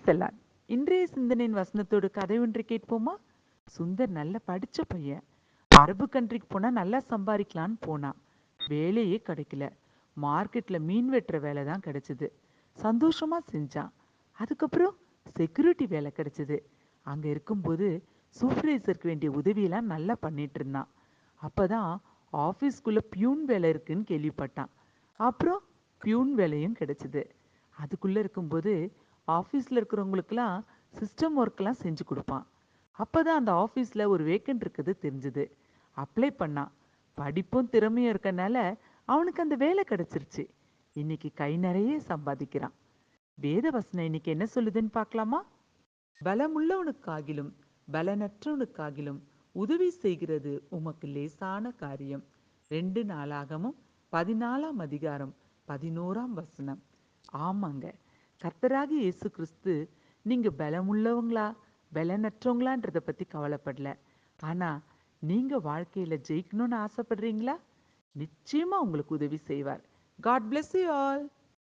Price எல்லாம். இன்றைய சிந்தனையின் வசனத்தோட கதை ஒன்றை கேட்போமா? சுந்தர் நல்ல படிச்ச பையன். அரபு கண்ட்ரிக்கு போனா நல்லா சம்பாதிக்கலான்னு போனான். வேலையே கிடைக்கல. மார்க்கெட்ல மீன் வெட்டுற வேலை தான் கிடைச்சது. சந்தோஷமா செஞ்சான். அதுக்கப்புறம் செக்யூரிட்டி வேலை கிடைச்சது. அங்க இருக்கும்போது சூப்பர்வைசருக்கு வேண்டிய உதவியெல்லாம் நல்லா பண்ணிட்டு இருந்தான். அப்பதான் ஆஃபீஸ்க்குள்ள பியூன் வேலை இருக்குன்னு கேள்விப்பட்டான். அப்புறம் பியூன் வேலையும் கிடைச்சது. அதுக்குள்ள இருக்கும்போது ஆஃபீஸ்ல இருக்கிறவங்களுக்கெல்லாம் சிஸ்டம் ஒர்க்லாம் செஞ்சு கொடுப்பான். அப்பதான் அந்த ஆஃபீஸ்ல ஒரு வேக்கன்ட் இருக்குது தெரிஞ்சது. அப்ளை பண்ணான். படிப்பும் திறமையும் இருக்கனால அவனுக்கு அந்த வேலை கிடைச்சிருச்சு. இன்னைக்கு கை நிறைய சம்பாதிக்கிறான். வேத வசனம் இன்னைக்கு என்ன சொல்லுதுன்னு பார்க்கலாமா? பலமுள்ளவனுக்காகிலும் பலனற்றவனுக்காகிலும் உதவி செய்கிறது உமக்கு லேசான காரியம். 2 நாளாகமும் 14ஆம் அதிகாரம் 11ஆம் வசனம். ஆமாங்க, கர்த்தராகி இயேசு கிறிஸ்து நீங்க பலமுள்ளவங்களா பலனற்றவங்களான்றத பத்தி கவலைப்படல. ஆனா நீங்க வாழ்க்கையில ஜெயிக்கணும்னு ஆசைப்படுறீங்களா? நிச்சயமா உங்களுக்கு உதவி செய்வார். God bless you all.